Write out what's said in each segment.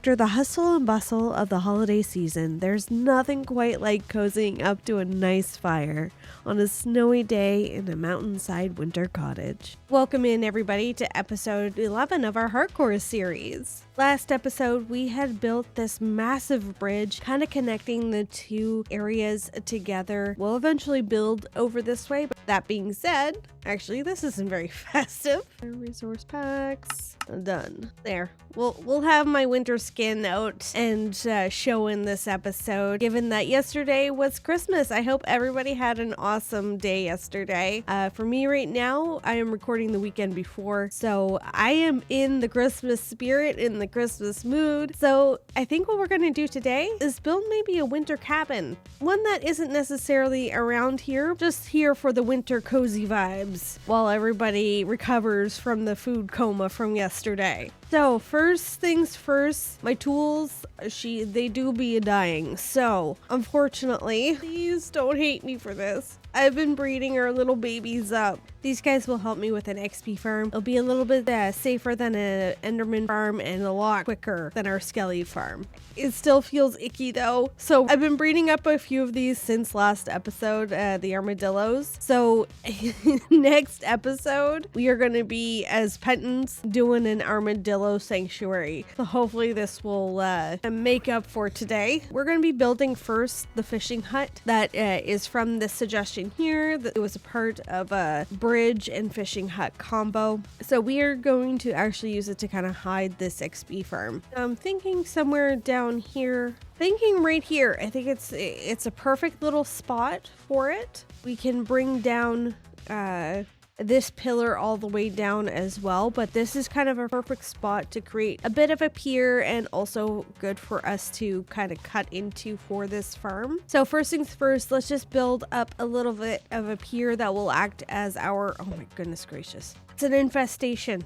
After the hustle and bustle of the holiday season, there's nothing quite like cozying up to a nice fire on a snowy day in a mountainside winter cottage. Welcome in everybody to episode 11 of our hardcore series. Last episode, we had built this massive bridge kind of connecting the two areas together. We'll eventually build over this way, but that being said, actually this isn't very festive. Resource packs, done. There. We'll have my winter skin out and show in this episode, given that yesterday was Christmas. I hope everybody had an awesome day yesterday. For me right now, I am recording the weekend before, so I am in the Christmas spirit, in the Christmas mood. So I think what we're going to do today is build maybe a winter cabin. One that isn't necessarily around here, just here for the winter cozy vibes while everybody recovers from the food coma from yesterday. So first things first, my tools, they do be dying. So unfortunately, please don't hate me for this. I've been breeding our little babies up. These guys will help me with an XP farm. It'll be a little bit safer than an Enderman farm and a lot quicker than our Skelly farm. It still feels icky though. So I've been breeding up a few of these since last episode, the armadillos. So next episode, we are going to be as Pentons doing an armadillo sanctuary. So hopefully this will make up for today. We're going to be building first the fishing hut that is from this suggestion here. It was a part of a bridge and fishing hut combo. So we are going to actually use it to kind of hide this XP farm. I'm thinking somewhere down here, thinking right here. I think it's a perfect little spot for it. We can bring down this pillar all the way down as well, but this is kind of a perfect spot to create a bit of a pier and also good for us to kind of cut into for this farm. So first things first, let's just build up a little bit of a pier that will act as our, oh my goodness gracious, it's an infestation.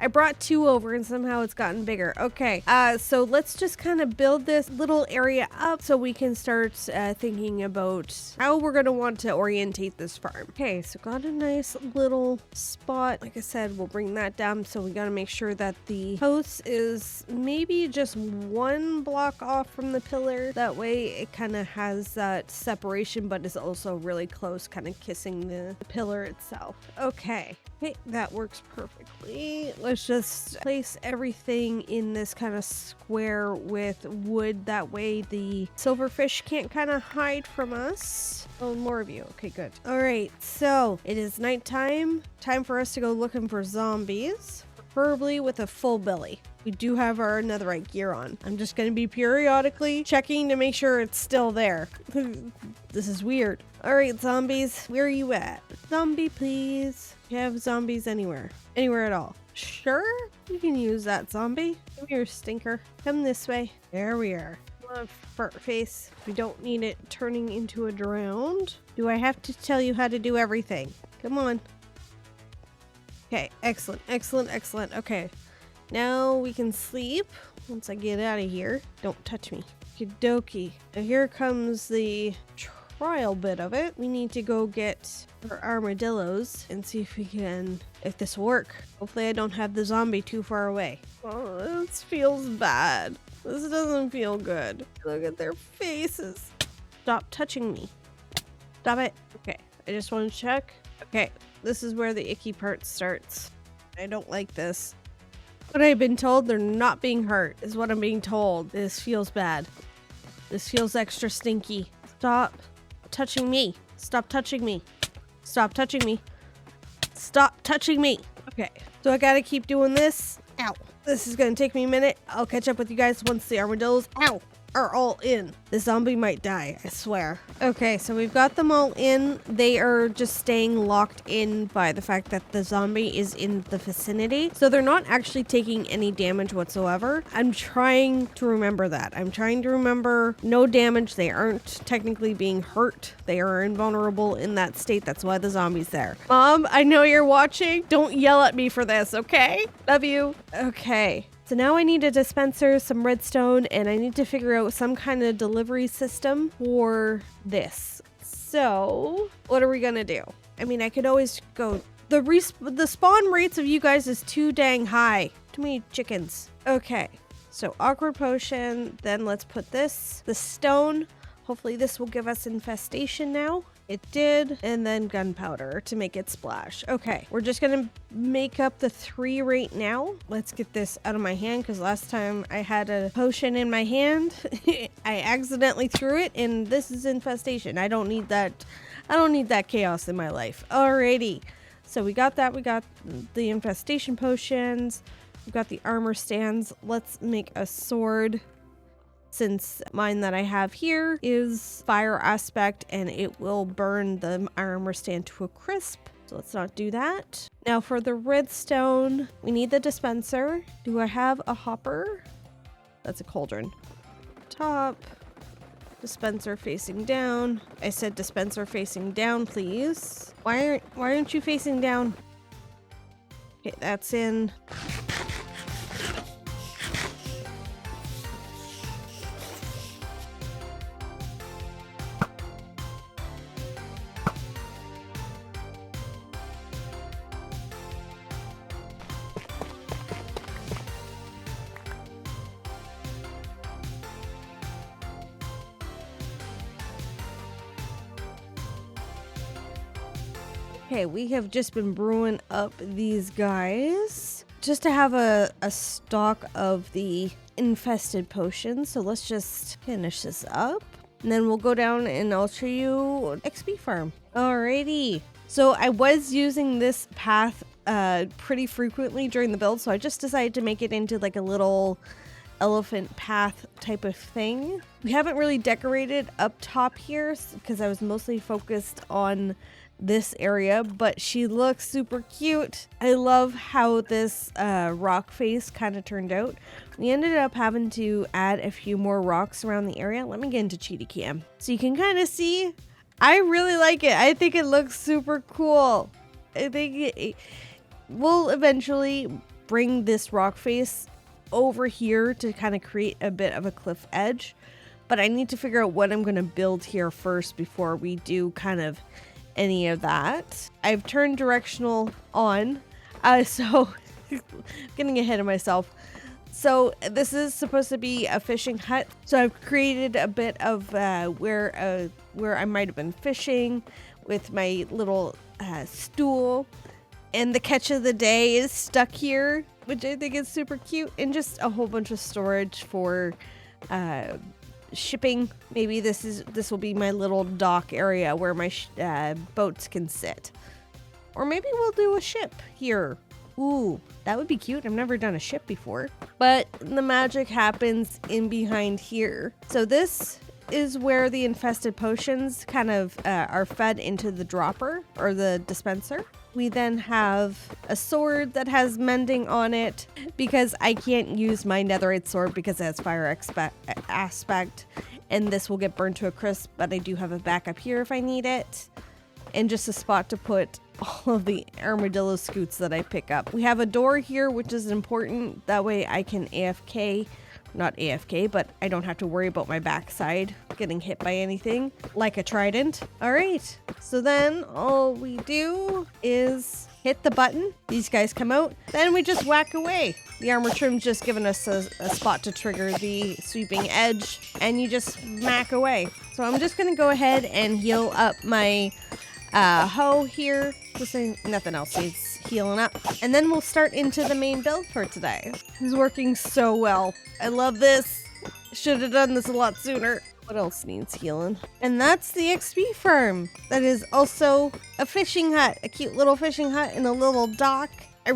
I brought two over and somehow it's gotten bigger. Okay, so let's just kind of build this little area up so we can start thinking about how we're going to want to orientate this farm. Okay, so got a nice little spot. Like I said, we'll bring that down. So we got to make sure that the house is maybe just one block off from the pillar. That way it kind of has that separation, but is also really close, kind of kissing the pillar itself. Okay, that works perfectly. Let's just place everything in this kind of square with wood. That way the silverfish can't kind of hide from us. Oh, more of you. Okay, good. All right, so it is nighttime. Time for us to go looking for zombies, preferably with a full belly. We do have our netherite gear on. I'm just going to be periodically checking to make sure it's still there. This is weird. All right, zombies, where are you at? Zombie, please. You have zombies anywhere at all. Sure, you can use that zombie. Come here, stinker. Come this way. There we are. Fart face. We don't need it turning into a drowned. Do I have to tell you how to do everything? Come on. Okay, excellent. Okay, now we can sleep once I get out of here. Don't touch me. Okie dokie. Now here comes the trial bit of it. We need to go get our armadillos and see if this will work. Hopefully I don't have the zombie too far away. Oh, this feels bad. This doesn't feel good. Look at their faces. Stop touching me. Stop it. Okay, I just want to check. Okay, this is where the icky part starts. I don't like this. What I've been told, they're not being hurt, is what I'm being told. This feels bad. This feels extra stinky. Stop touching me. Stop touching me. Stop touching me. Stop touching me. Okay, so I gotta keep doing this. Ow. This is gonna take me a minute. I'll catch up with you guys once the armadillos, are all in. The zombie might die, I swear. Okay, so we've got them all in. They are just staying locked in by the fact that the zombie is in the vicinity. So they're not actually taking any damage whatsoever. I'm trying to remember that. I'm trying to remember no damage. They aren't technically being hurt. They are invulnerable in that state. That's why the zombie's there. Mom, I know you're watching. Don't yell at me for this, okay? Love you. Okay. So now I need a dispenser, some redstone, and I need to figure out some kind of delivery system for this. So what are we gonna do? I mean, I could always go, the spawn rates of you guys is too dang high. Too many chickens. Okay, So awkward potion, then let's put the stone. Hopefully this will give us infestation now. It did, and then gunpowder to make it splash. Okay, we're just gonna make up the 3 right now. Let's get this out of my hand, because last time I had a potion in my hand, I accidentally threw it, and this is infestation. I don't need that. I don't need that chaos in my life. Alrighty, so we got that. We got the infestation potions. We've got the armor stands. Let's make a sword, since mine that I have here is fire aspect and it will burn the armor stand to a crisp. So let's not do that. Now for the redstone, we need the dispenser. Do I have a hopper? That's a cauldron. Top, dispenser facing down. I said dispenser facing down, please. Why aren't you facing down? Okay, that's in. Okay, we have just been brewing up these guys just to have a stock of the infested potions. So let's just finish this up. And then we'll go down and I'll show you XP farm. Alrighty. So I was using this path pretty frequently during the build. So I just decided to make it into like a little elephant path type of thing. We haven't really decorated up top here because I was mostly focused on this area, but she looks super cute. I love how this rock face kind of turned out. We ended up having to add a few more rocks around the area. Let me get into cheaty cam so you can kind of see. I really like it. I think it looks super cool. I think we'll eventually bring this rock face over here to kind of create a bit of a cliff edge, but I need to figure out what I'm going to build here first before we do kind of any of that. I've turned directional on, so getting ahead of myself. So this is supposed to be a fishing hut. So I've created a bit of where I might have been fishing with my little stool, and the catch of the day is stuck here, which I think is super cute, and just a whole bunch of storage for shipping. Maybe this will be my little dock area where my boats can sit, or maybe we'll do a ship here. Ooh, that would be cute. I've never done a ship before, but the magic happens in behind here. So this is where the infested potions kind of are fed into the dropper or the dispenser. We then have a sword that has mending on it because I can't use my netherite sword because it has fire aspect, and this will get burned to a crisp, but I do have a backup here if I need it. And just a spot to put all of the armadillo scoots that I pick up. We have a door here, which is important. That way I can AFK. Not AFK, but I don't have to worry about my backside getting hit by anything like a trident. All right, so then all we do is hit the button. These guys come out. Then we just whack away. The armor trim's just giving us a spot to trigger the sweeping edge, and you just smack away. So I'm just gonna go ahead and heal up my hoe here. Just saying, nothing else needs healing up. And then we'll start into the main build for today. It's working so well. I love this. Should have done this a lot sooner. What else needs healing? And that's the XP farm. That is also a fishing hut, a cute little fishing hut in a little dock. I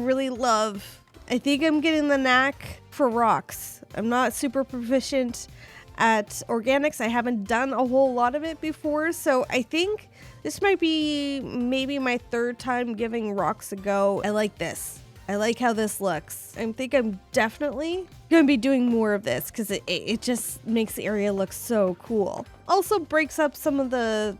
think I'm getting the knack for rocks. I'm not super proficient at organics. I haven't done a whole lot of it before, so I think this might be maybe my 3rd time giving rocks a go. I like this. I like how this looks. I think I'm definitely going to be doing more of this because it just makes the area look so cool. Also breaks up some of the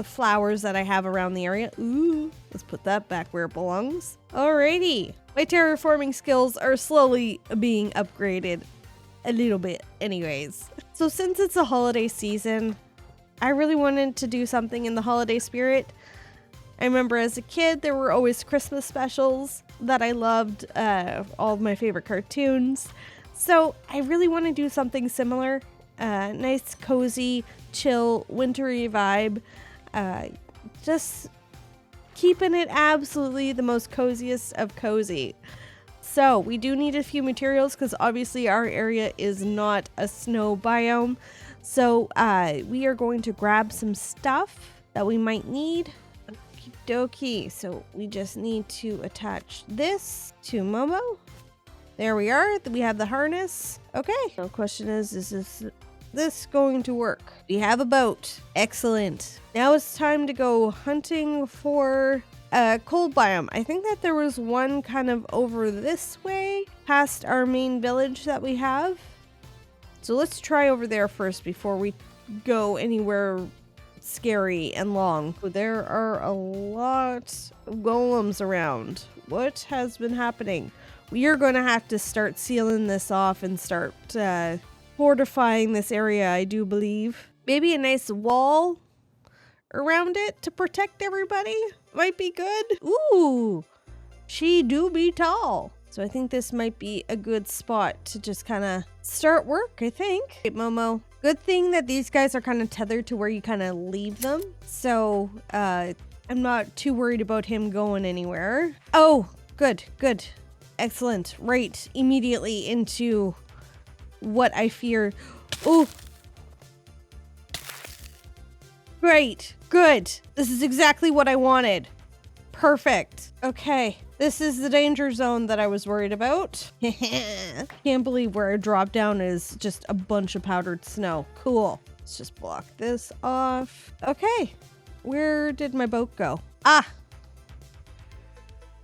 flowers that I have around the area. Ooh, let's put that back where it belongs. Alrighty. My terraforming skills are slowly being upgraded a little bit anyways. So since it's a holiday season, I really wanted to do something in the holiday spirit. I remember as a kid, there were always Christmas specials that I loved, all of my favorite cartoons. So I really want to do something similar. Nice, cozy, chill, wintry vibe. Just keeping it absolutely the most coziest of cozy. So we do need a few materials because obviously our area is not a snow biome. So we are going to grab some stuff that we might need. Okie dokie. So we just need to attach this to Momo. There we are. We have the harness. Okay. The question is this going to work? We have a boat. Excellent. Now it's time to go hunting for a cold biome. I think that there was one kind of over this way past our main village that we have. So let's try over there first before we go anywhere scary and long. There are a lot of golems around. What has been happening? We are going to have to start sealing this off and start fortifying this area, I do believe. Maybe a nice wall around it to protect everybody might be good. Ooh, she do be tall. So I think this might be a good spot to just kind of start work, I think. Hey, Momo. Good thing that these guys are kind of tethered to where you kind of leave them. So I'm not too worried about him going anywhere. Oh, good. Excellent. Right, immediately into what I fear. Oh, great. Good. This is exactly what I wanted. Perfect. Okay, this is the danger zone that I was worried about. Can't believe where I dropped down is just a bunch of powdered snow. Cool. Let's just block this off. Okay, where did my boat go? Ah,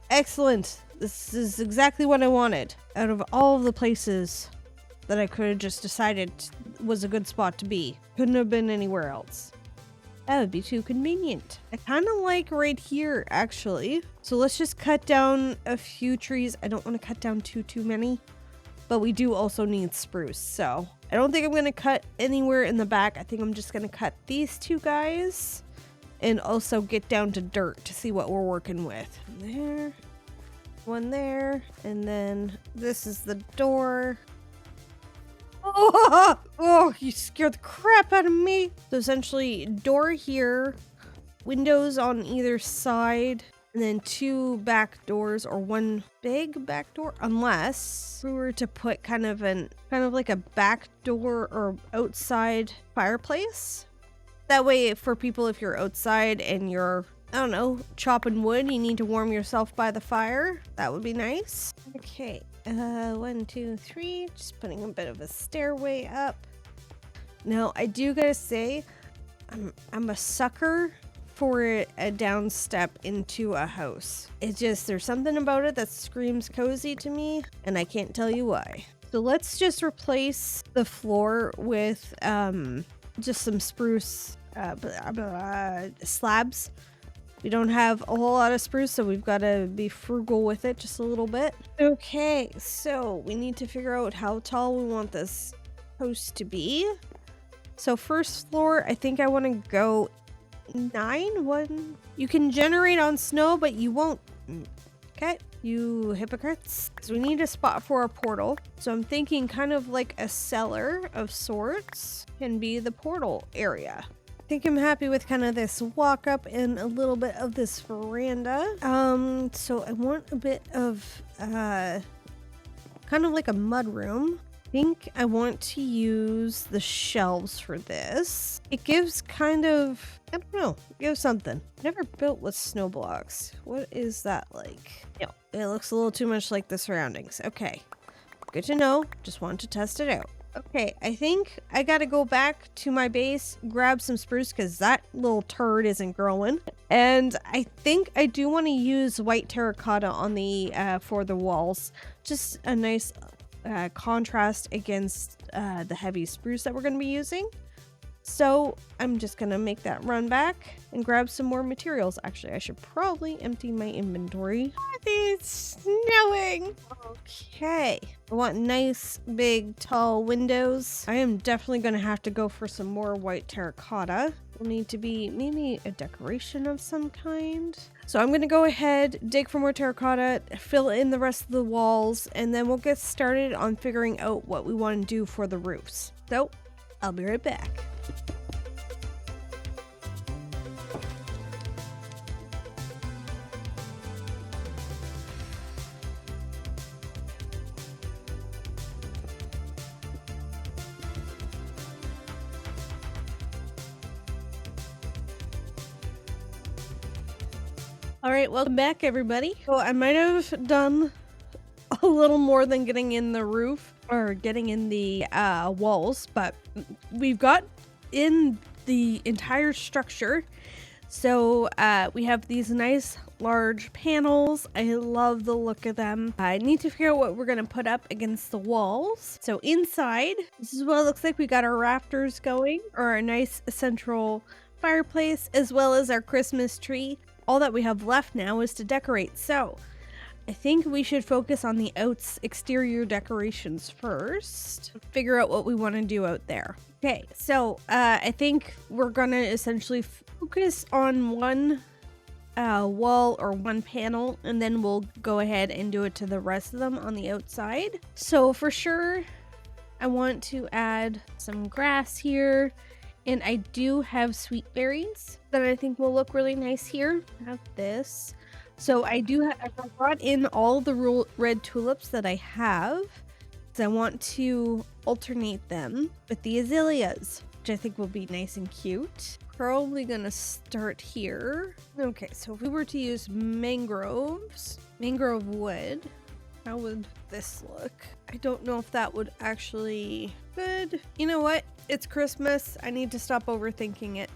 excellent. This is exactly what I wanted. Out of all of the places that I could have just decided was a good spot to be. Couldn't have been anywhere else. That would be too convenient. I kind of like right here, actually. So let's just cut down a few trees. I don't want to cut down too many, but we do also need spruce. So I don't think I'm going to cut anywhere in the back. I think I'm just going to cut these two guys and also get down to dirt to see what we're working with. There. One there, and then this is the door. Oh, you scared the crap out of me. So essentially, door here, windows on either side, and then two back doors or one big back door, unless we were to put kind of like a back door or outside fireplace. That way, for people, if you're outside and you're, I don't know, chopping wood, you need to warm yourself by the fire. That would be nice. Okay, 1, 2, 3. Just putting a bit of a stairway up. Now, I do gotta say, I'm a sucker for a down step into a house. It's just, there's something about it that screams cozy to me, and I can't tell you why. So let's just replace the floor with just some spruce slabs. We don't have a whole lot of spruce, so we've got to be frugal with it just a little bit. Okay, so we need to figure out how tall we want this house to be. So first floor, I think I want to go 9. You can generate on snow, but you won't. Okay, you hypocrites. So we need a spot for a portal. So I'm thinking kind of like a cellar of sorts can be the portal area. I think I'm happy with kind of this walk up and a little bit of this veranda. So I want a bit of kind of like a mud room. I think I want to use the shelves for this. It gives kind of, I don't know, it gives something. Never built with snow blocks. What is that like? No, it looks a little too much like the surroundings. Okay, good to know. Just wanted to test it out. Okay, I think I gotta go back to my base, grab some spruce because that little turd isn't growing. And I think I do want to use white terracotta on the for the walls. Just a nice contrast against the heavy spruce that we're going to be using. So I'm just going to make that run back and grab some more materials. Actually, I should probably empty my inventory. It's snowing. Okay. I want nice, big, tall windows. I am definitely going to have to go for some more white terracotta. will need to be maybe a decoration of some kind. So I'm going to go ahead, dig for more terracotta, fill in the rest of the walls, and then we'll get started on figuring out what we want to do for the roofs. So I'll be right back. All right, welcome back, everybody. So I might have done a little more than getting in the roof or getting in the walls, but we've got in the entire structure. So we have these nice large panels. I love the look of them. I need to figure out what we're gonna put up against the walls. So inside, this is what it looks like. We got our rafters going, or a nice central fireplace, as well as our Christmas tree. All that we have left now is to decorate. So I think we should focus on the exterior decorations first. Figure out what we want to do out there. Okay, so I think we're gonna essentially focus on one wall or one panel, and then we'll go ahead and do it to the rest of them on the outside. So for sure, I want to add some grass here. And I do have sweet berries that I think will look really nice here. I have this. So I brought in all the red tulips that I have. So I want to alternate them with the azaleas, which I think will be nice and cute. Probably gonna start here. Okay, so if we were to use mangrove wood, how would this look? I don't know if that would actually good. You know what? It's Christmas. I need to stop overthinking it.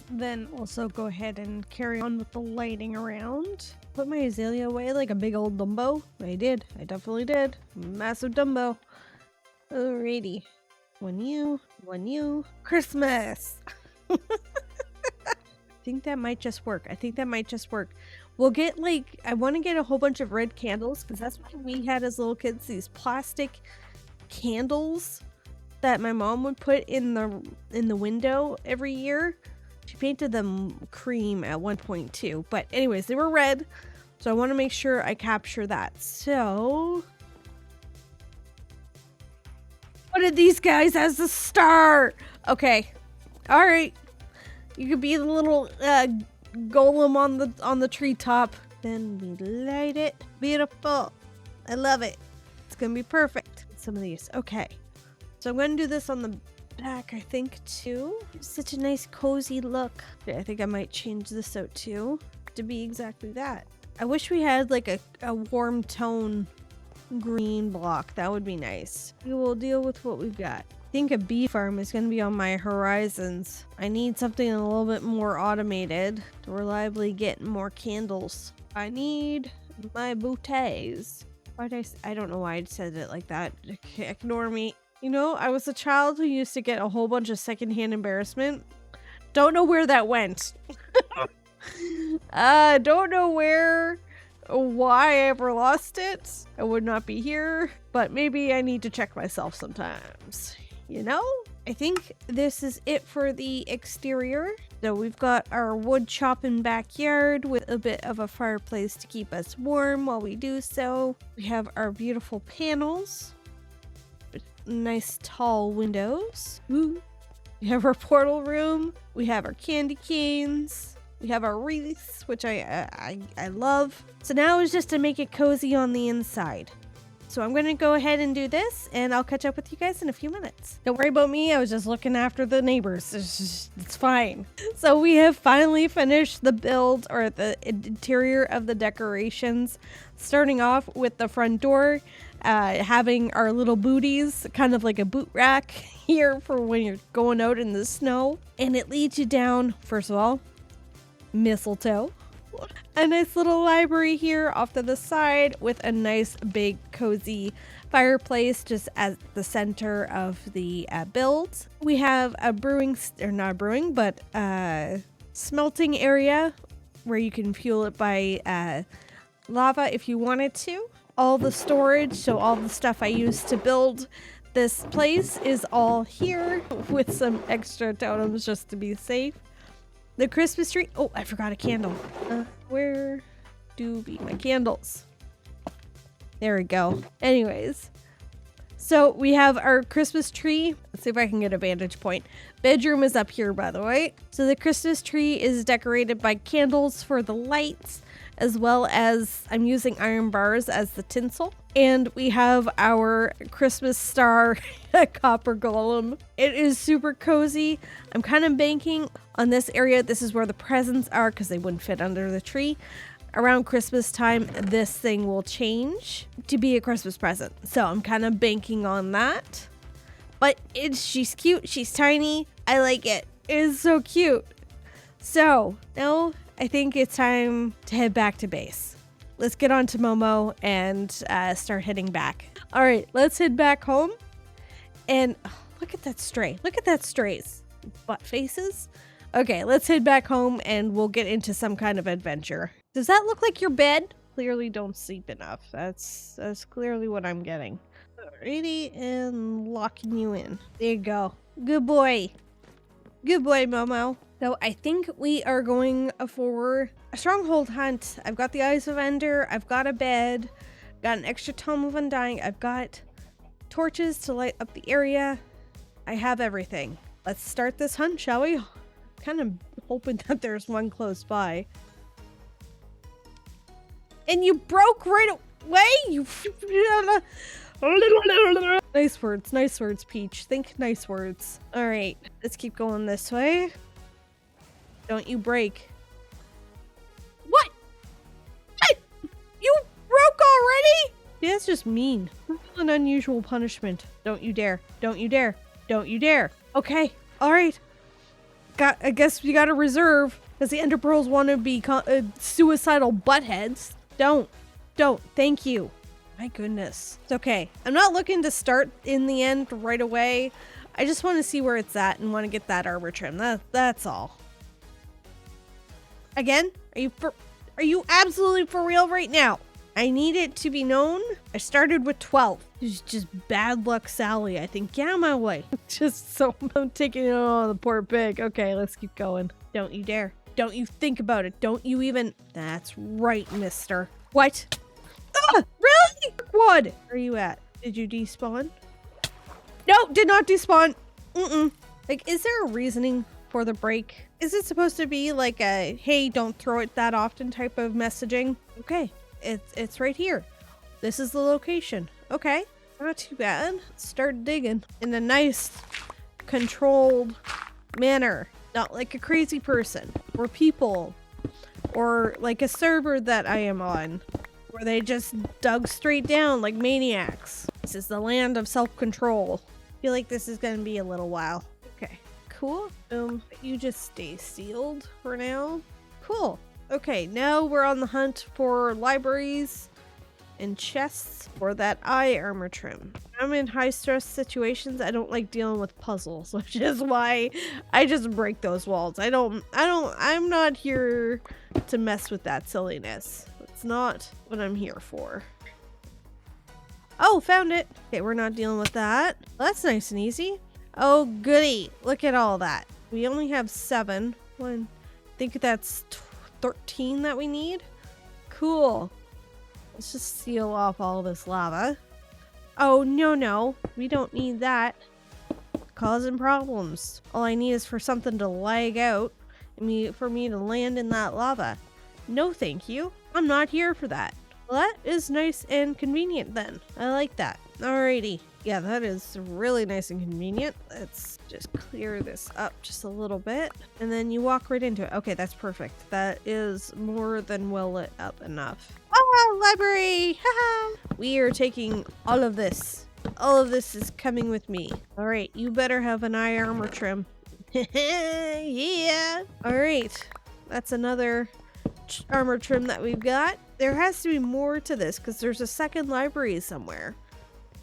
Then also go ahead and carry on with the lighting around. Put my azalea away like a big old Dumbo. I did. I definitely did. Massive Dumbo. Alrighty. One you. Christmas! I think that might just work. We'll get I want to get a whole bunch of red candles, because that's what we had as little kids, these plastic candles that my mom would put in the window every year. She painted them cream at one point too, but anyways, they were red, so I want to make sure I capture that. So what did these guys as the star? Okay, all right, you could be the little golem on the treetop. Then we light it. Beautiful. I love it. It's gonna be perfect. Some of these. Okay, so I'm gonna do this on the back, I think, too. Such a nice cozy look. Okay, I think I might change this out too to be exactly that. I wish we had like a warm tone green block. That would be nice. We will deal with what we've got. I think a bee farm is going to be on my horizons. I need something a little bit more automated to reliably get more candles. I need my bouteilles. I don't know why I said it like that. Ignore me. You know, I was a child who used to get a whole bunch of secondhand embarrassment. Don't know where that went. Don't know why I ever lost it. I would not be here, but maybe I need to check myself sometimes. You know? I think this is it for the exterior. So we've got our wood chopping backyard with a bit of a fireplace to keep us warm while we do so. We have our beautiful panels. Nice tall windows. Ooh. We have our portal room. We have our candy canes. We have our wreaths, which I love. So now it's just to make it cozy on the inside. So I'm going to go ahead and do this, and I'll catch up with you guys in a few minutes. Don't worry about me. I was just looking after the neighbors. It's fine. So we have finally finished the build, or the interior of the decorations. Starting off with the front door, having our little booties, kind of like a boot rack here for when you're going out in the snow. And it leads you down, first of all, mistletoe. A nice little library here off to the side with a nice big cozy fireplace just at the center of the build. We have a smelting area where you can fuel it by lava if you wanted to. All the storage, so all the stuff I used to build this place is all here with some extra totems just to be safe. The Christmas tree. Oh, I forgot a candle. Where do be my candles? There we go. Anyways. So we have our Christmas tree. Let's see if I can get a vantage point. Bedroom is up here, by the way. So the Christmas tree is decorated by candles for the lights, as well as I'm using iron bars as the tinsel. And we have our Christmas star copper golem. It is super cozy. I'm kind of banking on this area. This is where the presents are because they wouldn't fit under the tree. Around Christmas time, this thing will change to be a Christmas present. So I'm kind of banking on that. But she's cute. She's tiny. I like it. It is so cute. So now I think it's time to head back to base. Let's get on to Momo and start heading back. All right, let's head back home. And look at that stray. Look at that stray's butt faces. Okay, let's head back home and we'll get into some kind of adventure. Does that look like your bed? Clearly don't sleep enough. That's clearly what I'm getting. Alrighty, and locking you in. There you go. Good boy. Good boy, Momo. So I think we are going for a stronghold hunt. I've got the Eyes of Ender. I've got a bed. Got an extra Tome of Undying. I've got torches to light up the area. I have everything. Let's start this hunt, shall we? Kind of hoping that there's one close by. And you broke right away? You... Nice words, Peach. Think nice words. All right, let's keep going this way. Don't you break. What? What? You broke already? Yeah, that's just mean. An unusual punishment. Don't you dare. Don't you dare. Don't you dare. Okay, all right. I guess we got to reserve because the Ender Pearls want to be suicidal buttheads. Don't. Thank you. My goodness. It's okay. I'm not looking to start in the end right away. I just want to see where it's at and want to get that armor trim. That's all. Again? Are you absolutely for real right now? I need it to be known. I started with 12. It's just bad luck Sally, I think. Get out of my way. Just so I'm taking it on the poor pig. Okay, let's keep going. Don't you dare. Don't you think about it. Don't you even... That's right, mister. What? Ah, really? What? Where are you at? Did you despawn? No, did not despawn. Like, is there a reasoning for the break? Is it supposed to be like a, hey, don't throw it that often type of messaging? Okay, it's right here. This is the location. Okay, not too bad. Start digging in a nice, controlled manner. Not like a crazy person or people or like a server that I am on where they just dug straight down like maniacs. This is the land of self-control. I feel like this is going to be a little while. Okay, cool. You just stay sealed for now. Cool. Okay, now we're on the hunt for libraries and chests for that eye armor trim. I'm in high stress situations. I don't like dealing with puzzles, which is why I just break those walls. I'm not here to mess with that silliness. It's not what I'm here for. Oh, found it. Okay, we're not dealing with that. Well, that's nice and easy. Oh, goody. Look at all that. We only have 7. I think that's 13 that we need. Cool. Let's just seal off all this lava. Oh, no. We don't need that. Causing problems. All I need is for something to lag out and for me to land in that lava. No, thank you. I'm not here for that. Well, that is nice and convenient then. I like that. Alrighty. Yeah, that is really nice and convenient. Let's just clear this up just a little bit. And then you walk right into it. Okay, that's perfect. That is more than well lit up enough. Oh, library! Haha! We are taking all of this. All of this is coming with me. Alright, you better have an eye armor trim. Yeah! Alright, that's another armor trim that we've got. There has to be more to this because there's a second library somewhere.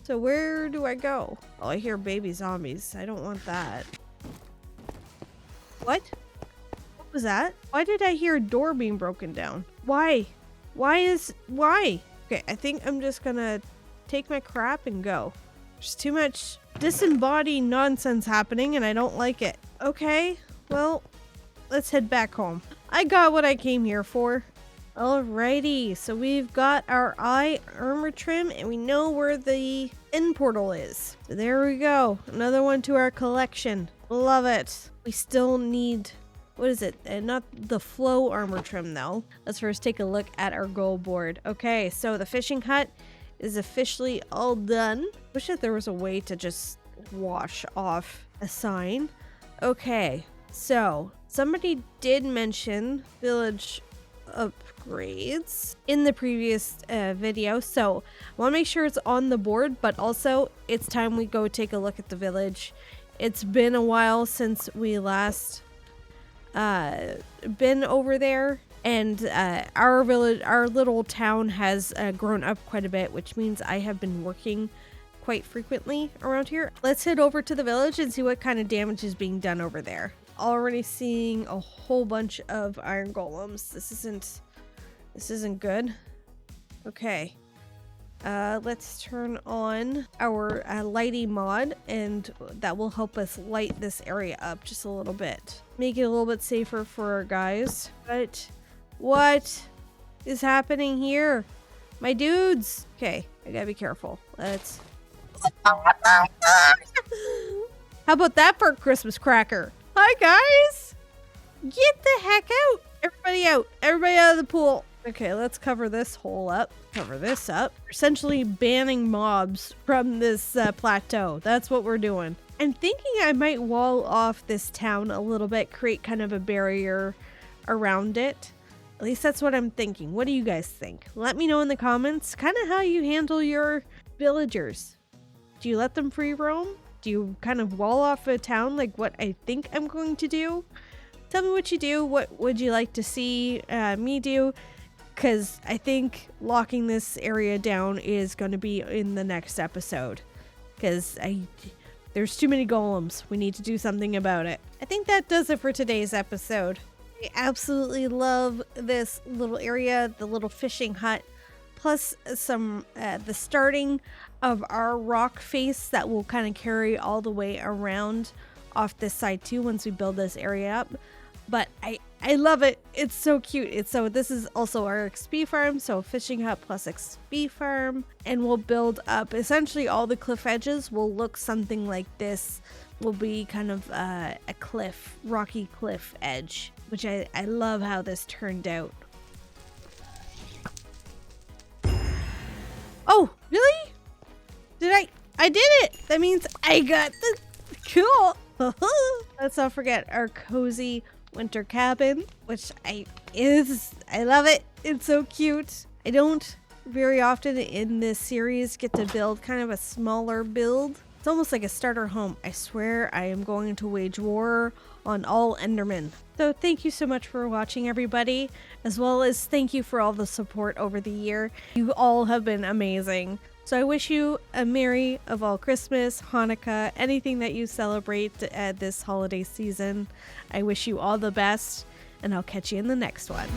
So where do I go? Oh, I hear baby zombies. I don't want that. What? What was that? Why did I hear a door being broken down? Why? Why? Okay, I think I'm just gonna take my crap and go. There's too much disembodied nonsense happening and I don't like it. Okay, well, let's head back home. I got what I came here for. Alrighty, so we've got our eye armor trim and we know where the end portal is. So there we go. Another one to our collection. Love it. We still need, what is it? Not the flow armor trim though. Let's first take a look at our goal board. Okay, so the fishing hut is officially all done. Wish that there was a way to just wash off a sign. Okay, so somebody did mention village upgrades in the previous video, so I want to make sure it's on the board, but also it's time we go take a look at the village. It's been a while since we last been over there, and our village, our little town has grown up quite a bit, which means I have been working quite frequently around here. Let's head over to the village and see what kind of damage is being done over there. Already seeing a whole bunch of iron golems. This isn't good. Okay, let's turn on our lighting mod, and that will help us light this area up just a little bit, make it a little bit safer for our guys. But what is happening here, my dudes? Okay, I gotta be careful. Let's how about that for a Christmas cracker? Hi guys, get the heck out. Everybody out of the pool. Okay, let's cover this hole up, cover this up. We're essentially banning mobs from this plateau. That's what we're doing. I'm thinking I might wall off this town a little bit, create kind of a barrier around it. At least that's what I'm thinking. What do you guys think? Let me know in the comments kind of how you handle your villagers. Do you let them free roam? Do you kind of wall off a town like what I think I'm going to do? Tell me what you do. What would you like to see me do? Because I think locking this area down is going to be in the next episode. Because there's too many golems. We need to do something about it. I think that does it for today's episode. I absolutely love this little area, the little fishing hut, plus some the starting of our rock face that will kind of carry all the way around off this side too once we build this area up. But I love it. It's so cute. This is also our XP farm, so fishing hut plus XP farm, and we'll build up essentially all the cliff edges will look something like this. Will be kind of a cliff, rocky cliff edge, which I love how this turned out. Oh, really? I did it. That means I got the cool. Let's not forget our cozy winter cabin, which I love it. It's so cute. I don't very often in this series get to build kind of a smaller build. It's almost like a starter home. I swear I am going to wage war on all Endermen. So thank you so much for watching, everybody, as well as thank you for all the support over the year. You all have been amazing. So I wish you a merry of all Christmas, Hanukkah, anything that you celebrate this holiday season. I wish you all the best, and I'll catch you in the next one.